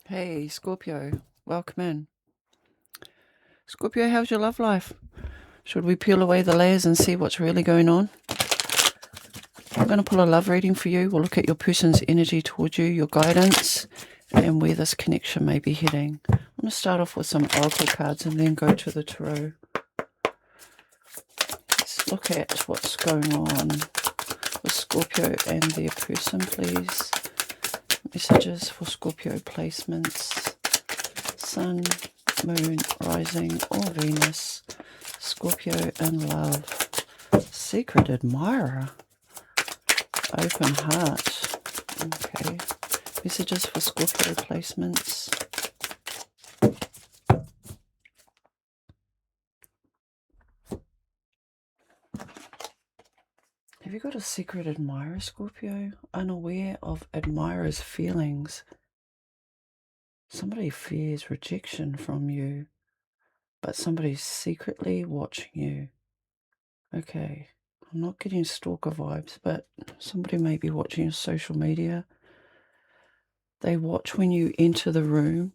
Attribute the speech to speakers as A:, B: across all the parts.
A: Hey, Scorpio, welcome in. Scorpio, how's your love life? Should we peel away the layers and see what's really going on? I'm going to pull a love reading for you. We'll look at your person's energy towards you, your guidance, and where this connection may be heading. I'm going to start off with some oracle cards and then go to the tarot. Let's look at what's going on with Scorpio and their person, please. Messages for Scorpio placements. Sun, Moon, Rising, or Venus. Scorpio in love. Secret admirer. Open heart. Okay. Messages for Scorpio placements. Have you got a secret admirer, Scorpio? Unaware of admirer's feelings. Somebody fears rejection from you, but somebody's secretly watching you. Okay. I'm not getting stalker vibes, but somebody may be watching your social media. They watch when you enter the room.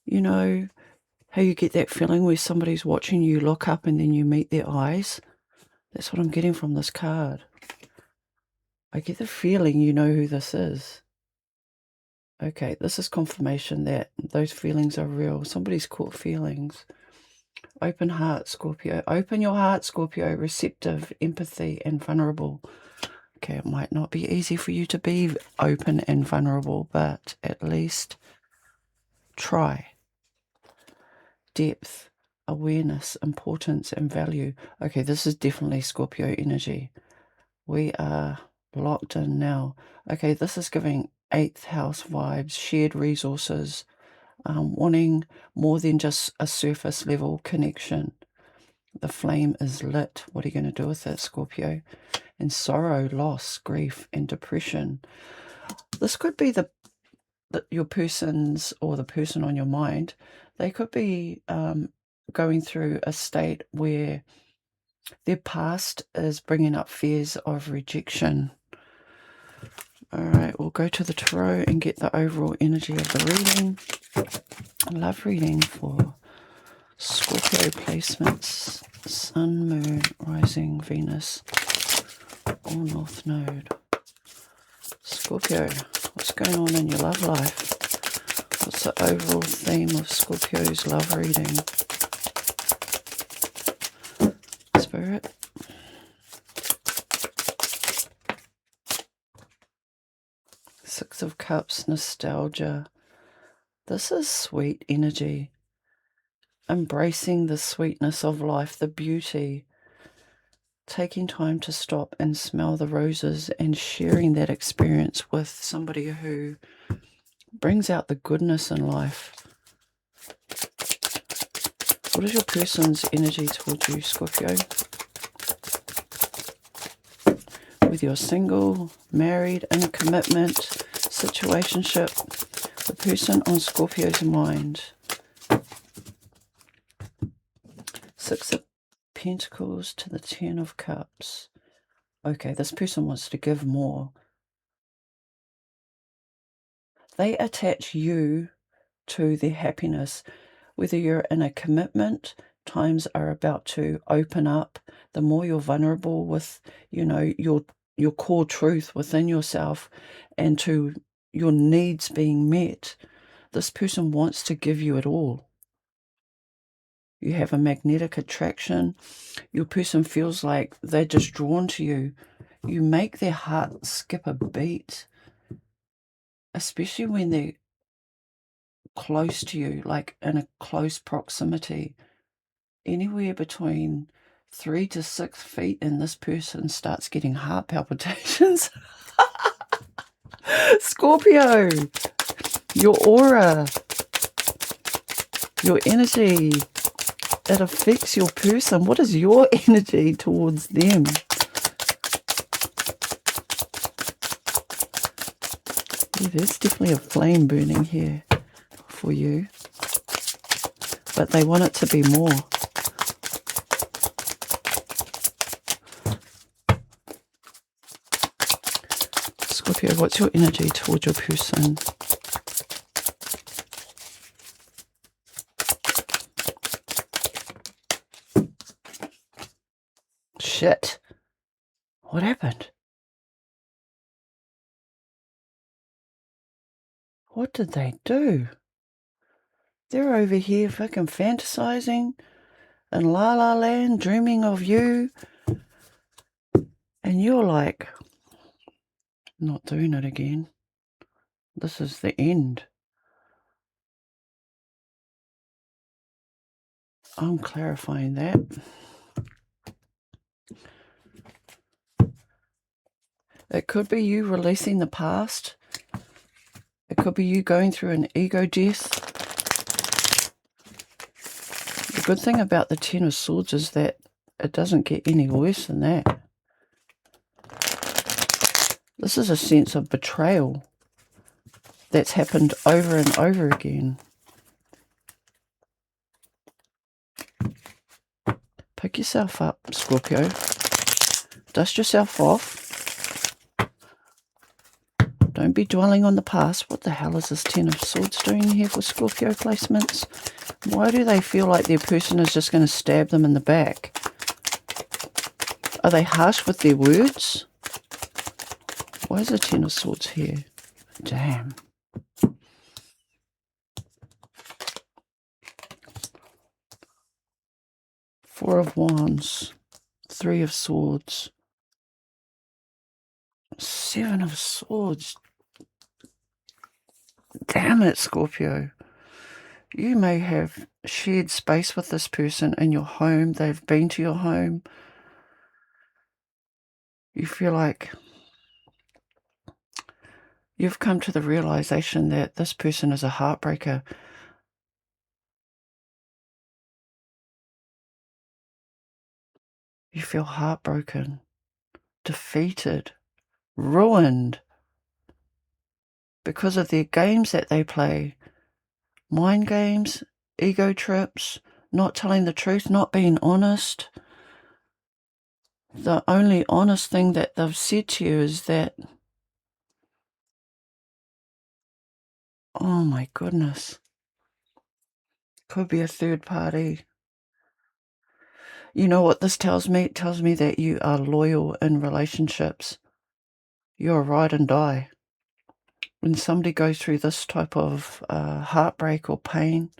A: You know how you get that feeling where somebody's watching you look up and then you meet their eyes? That's what I'm getting from this card. I get the feeling you know who this is. Okay, this is confirmation that those feelings are real. Somebody's caught feelings. Open heart, Scorpio. Open your heart, Scorpio. Receptive, empathy, and vulnerable. Okay, it might not be easy for you to be open and vulnerable, but at least try. Depth, awareness, importance, and value. Okay, this is definitely Scorpio energy. We are locked in now. Okay, this is giving 8th house vibes, shared resources, wanting more than just a surface level connection. The flame is lit. What are you going to do with it, Scorpio? And sorrow, loss, grief, and depression. This could be your person's or the person on your mind. They could be going through a state where their past is bringing up fears of rejection. All right, we'll go to the tarot and get the overall energy of the reading. Love reading for Scorpio placements. Sun, Moon, Rising, Venus, or North Node. Scorpio, what's going on in your love life? What's the overall theme of Scorpio's love reading? Spirit. Six of Cups, nostalgia. This is sweet energy. Embracing the sweetness of life, the beauty. Taking time to stop and smell the roses and sharing that experience with somebody who brings out the goodness in life. What is your person's energy towards you, Scorpio? Whether you're single, married, in a commitment, situationship, the person on Scorpio's mind. Six of Pentacles to the 10 of Cups. Okay, this person wants to give more. They attach you to their happiness. Whether you're in a commitment, times are about to open up. The more you're vulnerable with, your core truth within yourself and to your needs being met, this person wants to give you it all. You have a magnetic attraction. Your person feels like they're just drawn to you. You make their heart skip a beat, especially when they're close to you, like in a close proximity. Anywhere between 3 to 6 feet, and this person starts getting heart palpitations. Scorpio, your aura, your energy, it affects your person. What is your energy towards them? Yeah, there's definitely a flame burning here for you, but they want it to be more. Scorpio, what's your energy towards your person? shit. What happened? What did they do? They're over here fucking fantasizing in La La Land, dreaming of you. And you're like, not doing it again. This is the end. I'm clarifying that. It could be you releasing the past. It could be you going through an ego death. The good thing about the Ten of Swords is that it doesn't get any worse than that. This is a sense of betrayal that's happened over and over again. Pick yourself up, Scorpio. Dust yourself off. Don't be dwelling on the past. What the hell is this Ten of Swords doing here for Scorpio placements? Why do they feel like their person is just going to stab them in the back? Are they harsh with their words? Why is the Ten of Swords here? Damn. Four of Wands. Three of Swords. Seven of Swords. Damn it, Scorpio. You may have shared space with this person in your home. They've been to your home. You feel like you've come to the realization that this person is a heartbreaker. You feel heartbroken, defeated, ruined because of their games that they play. Mind games, ego trips, not telling the truth, not being honest. The only honest thing that they've said to you is that, oh my goodness, could be a third party. You know what this tells me? It tells me that you are loyal in relationships. You're ride and die. When somebody goes through this type of heartbreak or pain,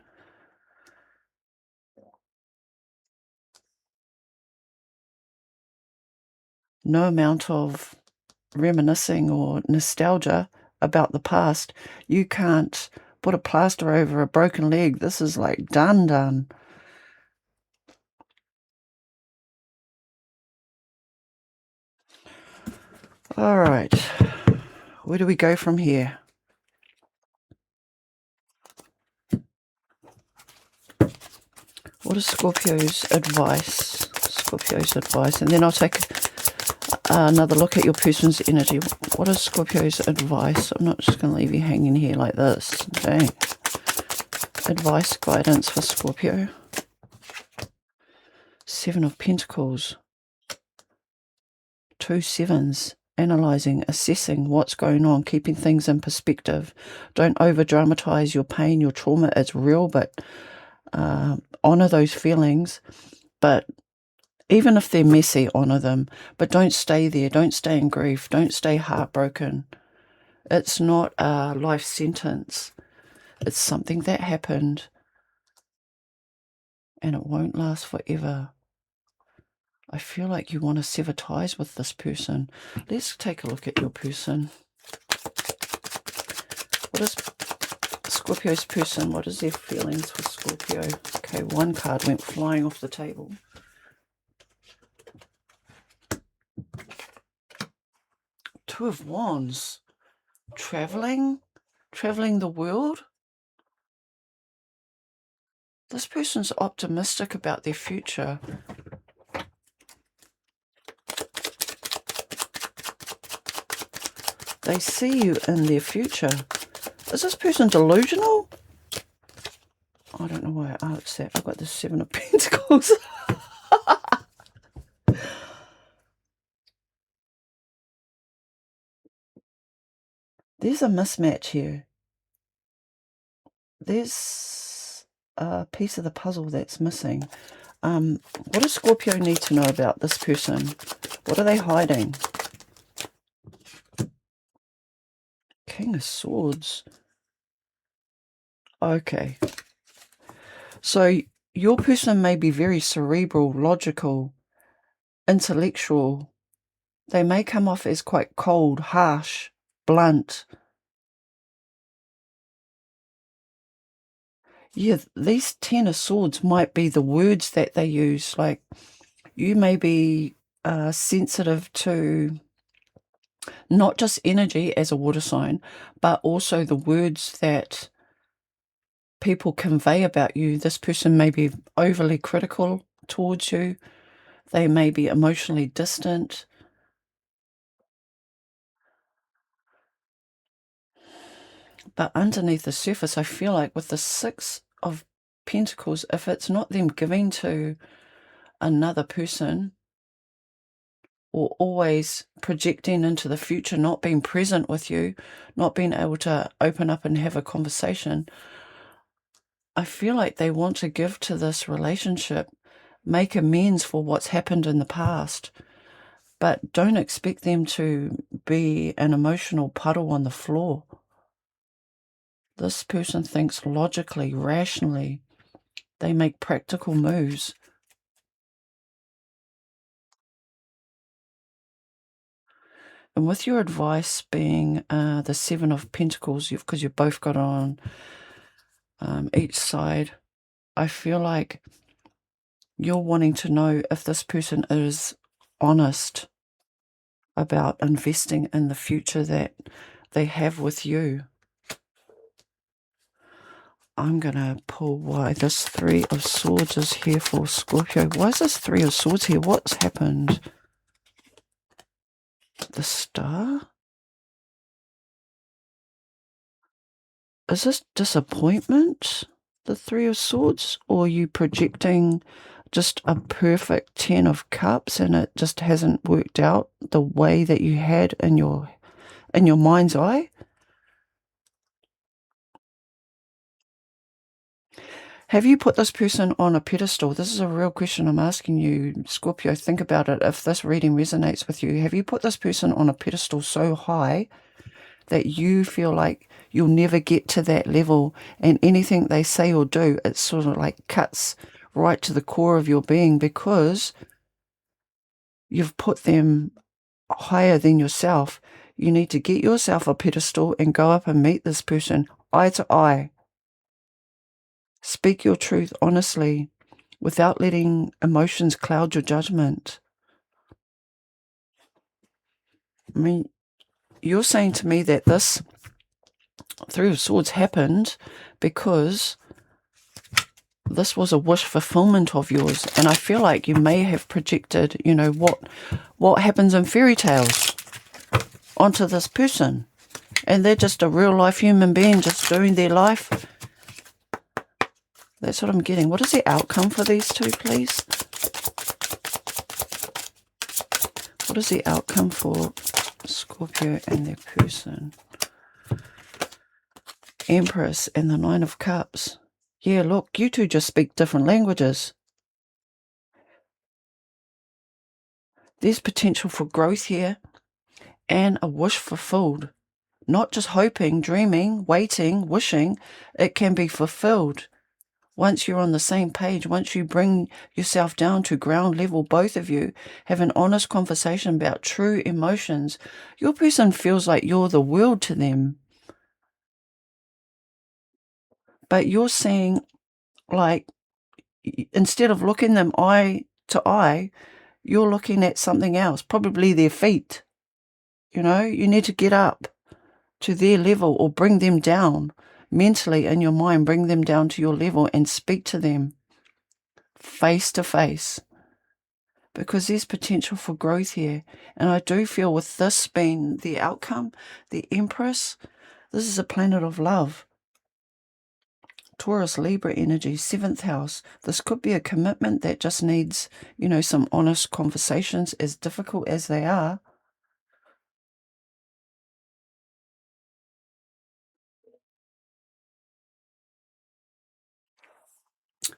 A: no amount of reminiscing or nostalgia about the past, you can't put a plaster over a broken leg. This is like done. All right, where do we go from here? What is Scorpio's advice? Scorpio's advice, and then I'll take another look at your person's energy. What is Scorpio's advice? I'm not just going to leave you hanging here like this. Dang. Advice, guidance for Scorpio. Seven of Pentacles. Two sevens. Analysing, assessing what's going on, keeping things in perspective. Don't over-dramatize your pain, your trauma. It's real, but honour those feelings. But even if they're messy, honour them. But don't stay there. Don't stay in grief. Don't stay heartbroken. It's not a life sentence. It's something that happened, and it won't last forever. I feel like you want to sever ties with this person. Let's take a look at your person. What is Scorpio's person? What is their feelings for Scorpio? Okay, one card went flying off the table. Two of Wands. Traveling the world. This person's optimistic about their future. They see you in their future. Is this person delusional? I don't know why I asked that. I've got the Seven of Pentacles. There's a mismatch here. There's a piece of the puzzle that's missing. What does Scorpio need to know about this person? What are they hiding? King of Swords. Okay. So your person may be very cerebral, logical, intellectual. They may come off as quite cold, harsh, blunt. Yeah, these Ten of Swords might be the words that they use. Like, you may be sensitive to not just energy as a water sign, but also the words that people convey about you. This person may be overly critical towards you. They may be emotionally distant. But underneath the surface, I feel like with the Six of Pentacles, if it's not them giving to another person or always projecting into the future, not being present with you, not being able to open up and have a conversation, I feel like they want to give to this relationship, make amends for what's happened in the past, but don't expect them to be an emotional puddle on the floor. This person thinks logically, rationally. They make practical moves. And with your advice being the Seven of Pentacles, because you've both got on each side, I feel like you're wanting to know if this person is honest about investing in the future that they have with you. I'm going to pull why this Three of Swords is here for Scorpio. Why is this Three of Swords here? What's happened? The Star? Is this disappointment, the Three of Swords? Or are you projecting just a perfect Ten of Cups and it just hasn't worked out the way that you had in your mind's eye? Have you put this person on a pedestal? This is a real question I'm asking you, Scorpio. Think about it. If this reading resonates with you, have you put this person on a pedestal so high that you feel like you'll never get to that level, and anything they say or do, it sort of like cuts right to the core of your being because you've put them higher than yourself? You need to get yourself a pedestal and go up and meet this person eye to eye. Speak your truth honestly without letting emotions cloud your judgment. I mean, you're saying to me that this Three of Swords happened because this was a wish fulfillment of yours, and I feel like you may have projected, what happens in fairy tales onto this person, and they're just a real life human being just doing their life. That's what I'm getting. What is the outcome for these two, please? What is the outcome for Scorpio and their person? Empress and the Nine of Cups. Yeah, look, you two just speak different languages. There's potential for growth here and a wish fulfilled. Not just hoping, dreaming, waiting, wishing. It can be fulfilled. Once you're on the same page, once you bring yourself down to ground level, both of you have an honest conversation about true emotions, your person feels like you're the world to them. But you're seeing, like, instead of looking them eye to eye, you're looking at something else, probably their feet. You need to get up to their level or bring them down mentally in your mind, bring them down to your level and speak to them face to face, because there's potential for growth here. And I do feel with this being the outcome, the Empress, this is a planet of love. Taurus, Libra energy, 7th house. This could be a commitment that just needs, some honest conversations, as difficult as they are.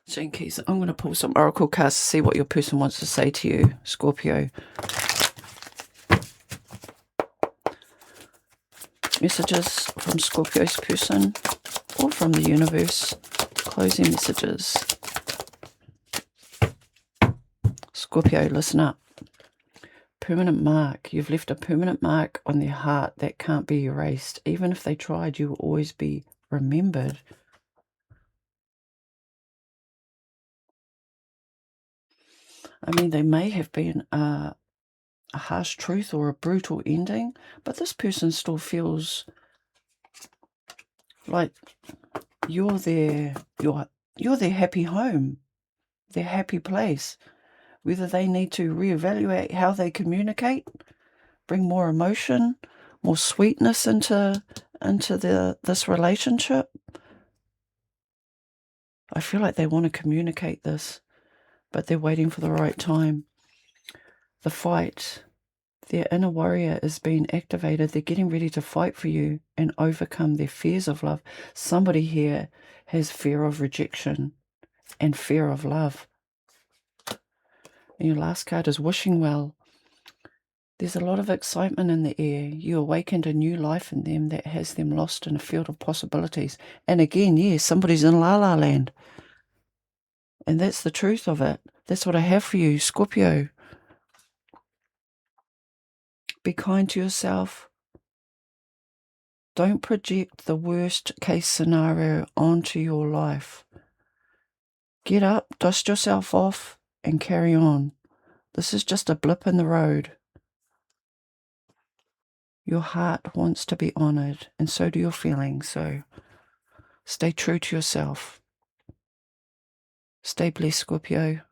A: Gene Keys, I'm going to pull some oracle cards to see what your person wants to say to you, Scorpio. Messages from Scorpio's person or from the universe. Closing messages. Scorpio, listen up. Permanent mark. You've left a permanent mark on their heart that can't be erased. Even if they tried, you will always be remembered. I mean, they may have been a harsh truth or a brutal ending, but this person still feels like you're their happy home, their happy place. Whether they need to reevaluate how they communicate, bring more emotion, more sweetness into this relationship. I feel like they want to communicate this, but they're waiting for the right time. The fight. Their inner warrior is being activated. They're getting ready to fight for you and overcome their fears of love. Somebody here has fear of rejection and fear of love. And your last card is wishing well. There's a lot of excitement in the air. You awakened a new life in them that has them lost in a field of possibilities. And again, yes, somebody's in La La Land. And that's the truth of it. That's what I have for you, Scorpio. Be kind to yourself. Don't project the worst case scenario onto your life. Get up, dust yourself off, and carry on. This is just a blip in the road. Your heart wants to be honored, and so do your feelings. So stay true to yourself. Stay blessed, Scorpio.